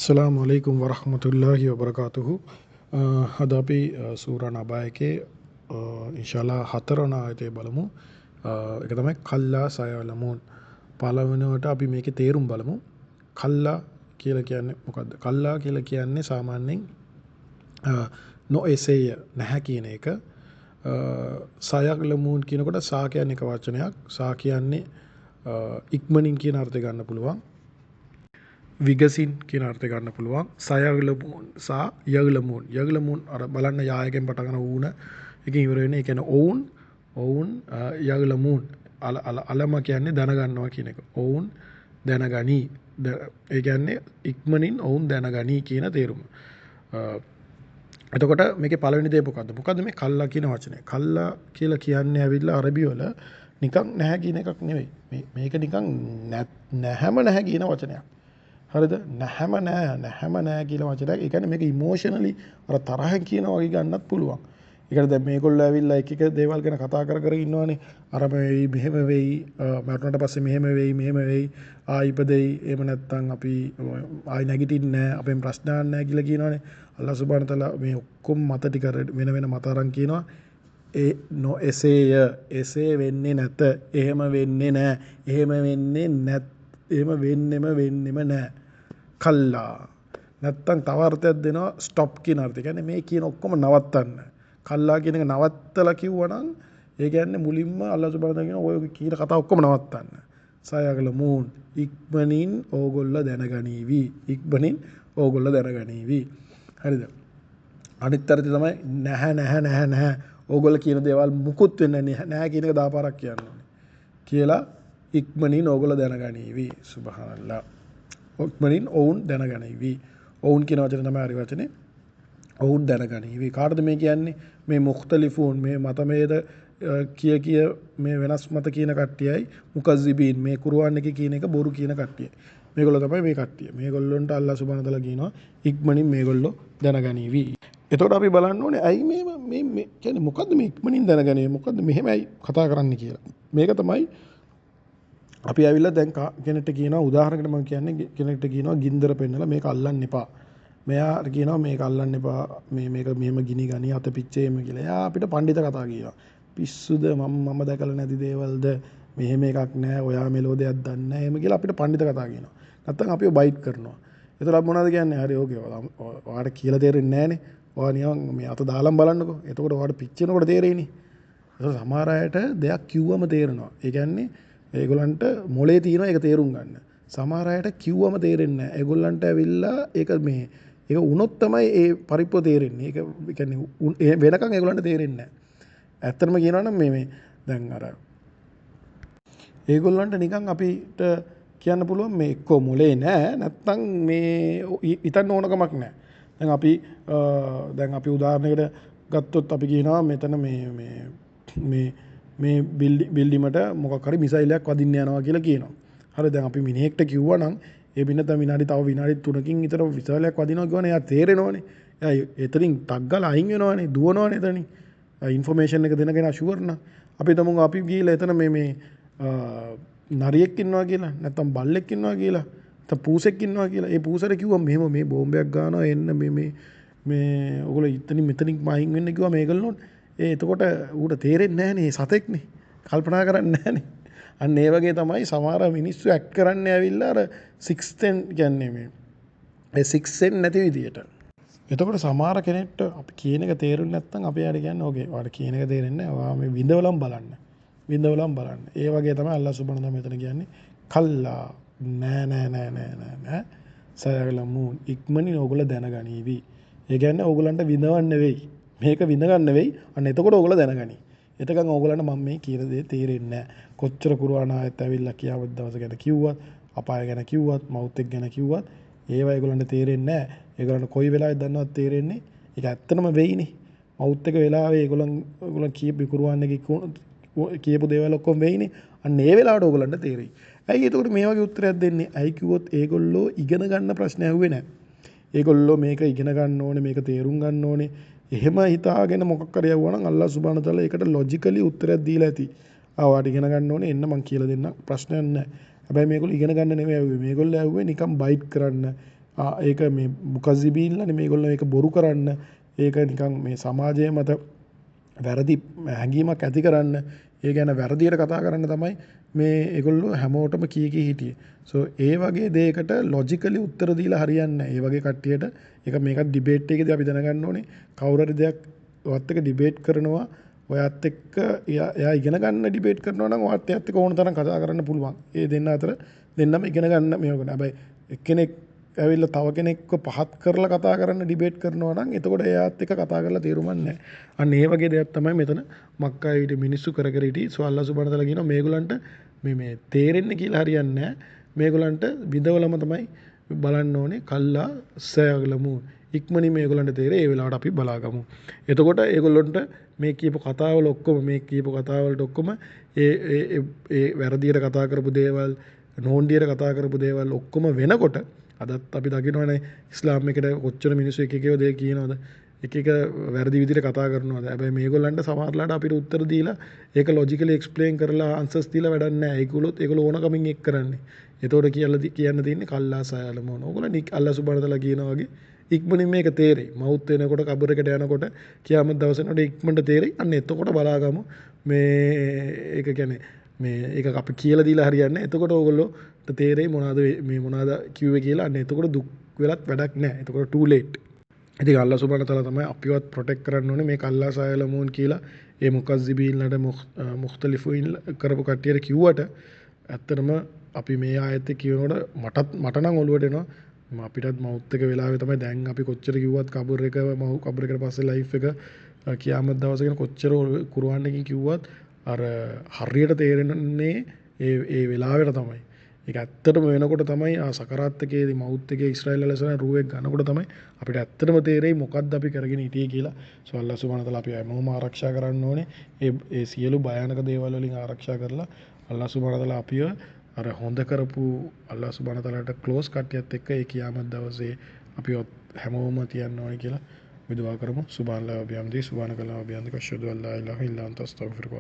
Assalamualaikum warahmatullahi wabarakatuh. අද අපි සූරා නබායකේ ඉන්ෂාල්ලා හතරවන ආයතය බලමු. ඒක තමයි කල්ලා සයලමුන්. පළවෙනිවට අපි මේකේ තේරුම් බලමු. කල්ලා කියලා කියන්නේ මොකද්ද? කල්ලා කියලා කියන්නේ සාමාන්‍යයෙන් නොඑසේය නැහැ කියන එක. සයලමුන් කියනකොට සා කියන්නේ එක වචනයක්. සා කියන්නේ ඉක්මනින් කියන අර්ථය ගන්න පුළුවන්. විගසින් කියන අර්ථය ගන්න පුළුවන්. සයගලමුන් සා යගලමුන්. යගලමුන් අර බලන්න යායකෙන් පටන් ගන්න ඌන එකකින් ඉවර වෙන්නේ. ඒ කියන්නේ ඔවුන් යගලමුන් අලම කියන්නේ දැනගන්නවා කියන එක. ඔවුන් දැනගනි. ඒ කියන්නේ ඉක්මනින් ඔවුන් දැනගනි කියන තේරුම. එතකොට මේකේ පළවෙනි දේ මොකද්ද? මොකද්ද මේ කල්ලා කියන වචනේ? කල්ලා කියලා කියන්නේ ඇවිල්ලා අරබි වල නිකන් නැහැ කියන එකක් නෙවෙයි. මේක නිකන් නැහැම නැහැ කියන වචනයක්. හරිද? නැහැම නෑ කියලා වචනයක්. ඒ කියන්නේ මේක ඉමෝෂනලි අර තරහෙන් කියන වගේ ගන්නත් පුළුවන්. ඒ කියන්නේ දැන් මේගොල්ලෝ ඇවිල්ලා එක දේවල් ගැන කතා කර ඉන්නවනේ. අර වෙයි මෙහෙම වෙයි මරුණට පස්සේ මෙහෙම වෙයි ආයිපදෙයි එහෙම නැත්නම් අපි ආයි නැගිටින්නේ නෑ අපෙන් ප්‍රශ්න නෑ කියලා කියනවනේ. අල්ලාහ් සුබ්හානහු තාලා මේ ඔක්කොම මත ටික වෙන මත අරන් කියනවා. ඒ නොඑසේය එසේ වෙන්නේ නැත. එහෙම වෙන්නේ නෑ. එහෙම වෙන්නේ නැත්. එහෙම වෙන්නෙම නෑ. කල්ලා නැත්තම් තව අර්ථයක් දෙනවා ස්ටොප් කියන අර්ථය. කියන්නේ මේ කියන ඔක්කොම නවත්තන්න. කල්ලා කියන එක නවත්තලා කිව්වනම් ඒ කියන්නේ මුලින්ම අල්ලාහ් සුබ්හානහු තාලා කියන ඔය කියන කතා ඔක්කොම නවත්තන්න. සයගලමුන් ඉක්මනින් ඕගොල්ලෝ දැනගනීවි. ඉක්මනින් ඕගොල්ලෝ දැනගනීවි. හරිද? අනිත් අර්ථය තමයි නැහැ. ඕගොල්ලෝ කියන දේවල් මුකුත් වෙන්නේ නැහැ කියන එක දාපාරක් කියන්න ඕනේ. කියලා ඉක්මනින් ඕගොල්ලෝ දැනගනීවි. සුබ්හානල්ලාහ්. ඉක්මනින් ඔවුන් දැනගනීවි. ඔවුන් කියන වචනේ තමයි හරි වචනේ. ඔවුන් දැනගනීවි. කාටද මේ කියන්නේ? මේ මුඛ්තලිෆූන් මේ මතමේද කිය මේ වෙනස් මත කියන කට්ටියයි මුකස්සිබීන් මේ කුර්ආන් එකේ කියන එක බොරු කියන කට්ටිය. මේගොල්ලෝ තමයි මේ කට්ටිය. මේගොල්ලොන්ට අල්ලාහ් සුබ්හානහු තාලා කියනවා ඉක්මනින් මේගොල්ලෝ දැනගනීවි. එතකොට අපි බලන්න ඕනේ ඇයි මේ කියන්නේ මොකද්ද මේ ඉක්මනින් දැනගනීවි? මොකද්ද මෙහෙමයි කතා කරන්න කියලා. මේක තමයි අපි ඇවිල්ලා දැන් කෙනෙක්ට කියනවා උදාහරණයකට මම කියන්නේ කෙනෙක්ට කියනවා ගින්දර පෙන්නලා මේක අල්ලන්න එපා. මෙයාට කියනවා මේක අල්ලන්න එපා. මේක මෙහෙම ගිනි ගනි අත පිච්චේම කියලා. එයා අපිට පඬිත කතා කියනවා. පිස්සුද මම දැකලා නැති දේවල්ද මෙහෙම එකක් නෑ. ඔයා මෙලෝ දෙයක් දන්නේ නෑ. එහෙම කියලා අපිට පඬිත කතා කියනවා. නැත්තම් අපිව බයිට් කරනවා. එතකොට අපි මොනවද කියන්නේ? හරි ඕකේ. ඔයාට කියලා තේරෙන්නේ නෑනේ. ඔයා නිකන් මේ අත දාලම් බලන්නකෝ. එතකොට ඔයාට පිච්චෙනකොට තේරෙයිනේ. ඒක සමහර අයට දෙයක් කිව්වම තේරෙනවා. ඒ කියන්නේ ඒගොල්ලන්ට මොලේ තියෙන එක තේරුම් ගන්න. සමහර අයට කිව්වම තේරෙන්නේ නැහැ. ඒගොල්ලන්ට ඇවිල්ලා ඒක වුණොත් තමයි ඒ පරිප්පුව තේරෙන්නේ. ඒක කියන්නේ වෙනකන් ඒගොල්ලන්ට තේරෙන්නේ නැහැ. ඇත්තටම කියනවා නම් මේ දැන් අර ඒගොල්ලන්ට නිකන් අපිට කියන්න පුළුවන් මේ එක්ක මොලේ නැහැ නැත්තම් මේ හිතන්න ඕනකමක් නැහැ. දැන් අපි උදාහරණයකට ගත්තොත් අපි කියනවා මෙතන මේ බිල්ඩිමට මොකක් හරි මිසයිලයක් වදින්න යනවා කියලා කියනවා. හරි දැන් අපි මිනිහෙක්ට කිව්වා නම් ඒ බින්න තව විනාඩි 3කින් විතර මිසයිලයක් වදිනවා කියවනේ එයා තේරෙනවනේ. එයා එතනින් ටක් ගාලා අයින් වෙනවනේ දුවනවනේ එතනින්. ඉන්ෆර්මේෂන් එක දෙන කෙනා ෂුවර් නා. අපි තමු අපි ගිහලා එතන මේ නරියෙක් ඉන්නවා කියලා නැත්තම් බල්ලෙක් ඉන්නවා කියලා නැත්තම් පූසෙක් ඉන්නවා කියලා. ඒ පූසට කිව්වා මෙහෙම මේ බෝම්බයක් ගන්නවා එන්න මේ ඔයගොල්ලෝ මෙතනින් මයින් වෙන්න කිව්වා මේගොල්ලෝ එතකොට ඌට තේරෙන්නේ නැහනේ සතෙක්නේ. කල්පනා කරන්නේ නැහනේ. අන්න ඒ වගේ තමයි සමහර මිනිස්සු ඇක්ට් කරන්නේ ඇවිල්ලා අර 6 කියන්නේ ඒ 6 නැති විදියට. එතකොට සමහර කෙනෙක්ට අපි කියන එක තේරුන්නේ නැත්නම් අපි යාට කියන්නේ ඕකේ. ඔයාලට කියන එක තේරෙන්නේ නැහැ. ඔයා මේ විඳවලම් බලන්න. ඒ වගේ තමයි අල්ලාහ් සුබ්හානහු තාලා මෙතන කියන්නේ කල්ලා නෑ. සයගලමුන් ඉක්මනින් ඕගොල්ලෝ දැනගනීවි. ඒ කියන්නේ ඕගොල්ලන්ට විඳවන්න නෙවෙයි. මේක විඳ ගන්න නෙවෙයි. අන්න එතකොට ඕගොල්ලෝ දැනගනි. එතකන් ඕගොල්ලන්ට මම මේ කියන දේ තේරෙන්නේ නැහැ. කොච්චර කුර්ආන ආයත් ඇවිල්ලා කියාමත් දවස ගැන කිව්වත්, අපාය ගැන කිව්වත්, මෞත් එක ගැන කිව්වත් ඒවා ඒගොල්ලන්ට තේරෙන්නේ නැහැ. ඒගොල්ලන්ට කොයි වෙලාවෙද දන්නවත් තේරෙන්නේ. ඒක ඇත්තටම වෙයිනේ. මෞත් එක වෙලාවේ ඒගොල්ලන් කියපු කුර්ආන් එකේ කියපු දේවල් ඔක්කොම වෙයිනේ. අන්න ඒ වෙලාවට ඕගොල්ලන්ට තේරෙයි. ඇයි එතකොට මේ වගේ උත්තරයක් දෙන්නේ? ඇයි කිව්වොත් ඒගොල්ලෝ ඉගෙන ගන්න ප්‍රශ්න ඇහුවේ නැහැ. ඒගොල්ලෝ මේක ඉගෙන ගන්න ඕනේ, මේක තේරුම් ගන්න ඕනේ. එහෙම හිතාගෙන මොකක් හරි යවුවා නම් අල්ලාහ් සුබ්හානහු තාලා ඒකට ලොජිකලි උත්තරයක් දීලා ඇති. ඔයාට ඉගෙන ගන්න ඕනේ එන්න මං කියලා දෙන්නම් ප්‍රශ්නයක් නැහැ. හැබැයි මේගොල්ලෝ ඉගෙන ගන්න නෙමෙයි ඇහුවේ. මේගොල්ලෝ ඇහුවේ නිකන් බයිට් කරන්න. ඒක මේ මුකස්සිබීන්ලානේ මේගොල්ලෝ ඒක බොරු කරන්න, ඒක නිකන් මේ සමාජය මත වැරදි හැඟීමක් ඇති කරන්න, ඒ ගැන වැරදියට කතා කරන්න තමයි මේ ඒගොල්ලෝ හැමෝටම කී හිටියේ. සෝ ඒ වගේ දෙයකට ලොජිකලි උත්තර දීලා හරියන්නේ නැහැ. ඒ වගේ කට්ටියට ඒක මේකත් ඩිබේට් එකේදී අපි දැනගන්න ඕනේ. කවුරු හරි දෙයක් ඔයත් එක්ක ඩිබේට් කරනවා, ඔයත් එක්ක එයා ඉගෙන ගන්න ඩිබේට් කරනවා නම් ඔයත් එක්ක ඕන තරම් කතා කරන්න පුළුවන්. ඒ දෙන්න අතර දෙන්නම ඉගෙන ගන්න මේක නෑ. හැබැයි එක්කෙනෙක් ඇවිල්ලා තව කෙනෙක්ව පහත් කරලා කතා කරන්න ඩිබේට් කරනවා නම් එතකොට එයාත් එක්ක කතා කරලා තේරුමක් නැහැ. අන්න ඒ වගේ දෙයක් තමයි මෙතන මක්කා ඊට මිනිස්සු කර හිටියේ. සෝ අල්ලාහ් සුබ්හානහු තාලා කියනවා මේගොල්ලන්ට මේ තේරෙන්නේ කියලා හරියන්නේ නැහැ. මේගොල්ලන්ට විදවලම තමයි බලන්න ඕනේ. කල්ලා සයගලමු. ඉක්මනින් මේගොල්ලන්ට තේරෙයි. ඒ වෙලාවට අපි බලාගමු. එතකොට ඒගොල්ලන්ට මේ කියපු කතාවල ඔක්කොම ඒ වැරදියට කතා කරපු දේවල්, නෝන්ඩියට කතා කරපු දේවල් ඔක්කොම වෙනකොට අදත් අපි දකිනවනේ ඉස්ලාම් එකට කොච්චර මිනිස්සු එක දේ කියනවද, එක වැරදි විදිහට කතා කරනවද. හැබැයි මේගොල්ලන්ට සමහරලාට අපිට උත්තර දීලා ඒක ලොජිකලි එක්ස්ප්ලেইন කරලා ආන්සර්ස් දීලා වැඩක් නැහැ. ඒගොල්ලෝ ඕන කමින් එක් කරන්නේ. එතකොට කියන්න තියෙන්නේ කල්ලා සයලම ඕන. ඕගොල්ලෝ අල්ලාහ් සුබ්හානහු තාලා කියනවා වගේ ඉක්මනින් මේක තේරෙයි. මවුත් වෙනකොට කබරකට යනකොට කියාමත් දවසේනකොට ඉක්මනට තේරෙයි. අන්න එතකොට බලාගමු මේ ඒක කියන්නේ මේ ඒක අපි කියලා දීලා හරියන්නේ. එතකොට ඕගොල්ලෝට තේරෙයි මොනවාද කිව්වේ කියලා. අන්න එතකොට දුක් වෙලත් වැඩක් නැහැ. එතකොට too late. ඉතින් අල්ලාහ් සුබ්හානහු තාලා තමයි අපිවත් ප්‍රොටෙක්ට් කරන්න ඕනේ මේ කල්ලා සයලමුන් කියලා. ඒ මුකස්සිබීන්ලට මුඛ්තලිෆුයින් කරපු කට්ටියට කිව්වට ඇත්තටම අපි මේ ආයතේ කියනකොට මට නම් ඔළුවට එනවා. අපිටත් මවුත් එක වෙලාවේ තමයි දැන් අපි කොච්චර කිව්වත් කබර් එකට පස්සේ ලයිෆ් එක කියාමත් දවස ගැන කොච්චර කුර්ආන් කිව්වත් අර හරියට තේරෙන්නේ ඒ වෙලාවට තමයි. ඒක ඇත්තටම වෙනකොට තමයි සකරාත් එකේදී මවුත් එකේ ඊශ්‍රායෙල් වලසන රූවෙක් ගන්නකොට තමයි අපිට ඇත්තටම තේරෙයි මොකද්ද අපි කරගෙන හිටියේ කියලා. සෝ අල්ලාහ් සුබ්හානහු තාලා අපි හැමෝම ආරක්ෂා කරන්න ඕනේ. ඒ සියලු භයානක දේවල් වලින් ආරක්ෂා කරලා අල්ලාහ් සුබ්හානහු තාලා අපිව අර හොඳ කරපු අල්ලාහ් සුබ්හානහු තාලාට ක්ලෝස් කට්ටියත් එක්ක ඒ කියාමත් දවසේ අපි හැමෝම තියන්න ඕනේ කියලා අපි දුආ කරමු. සුබ්හානල්ලාහ් වබිහම්දි සුබ්හානකල්ලාහ් වබිහම්දික අෂ්හදු අල්ලා ඉලාහා ඉල්ලා අන්ත අස්තග්ෆිරුක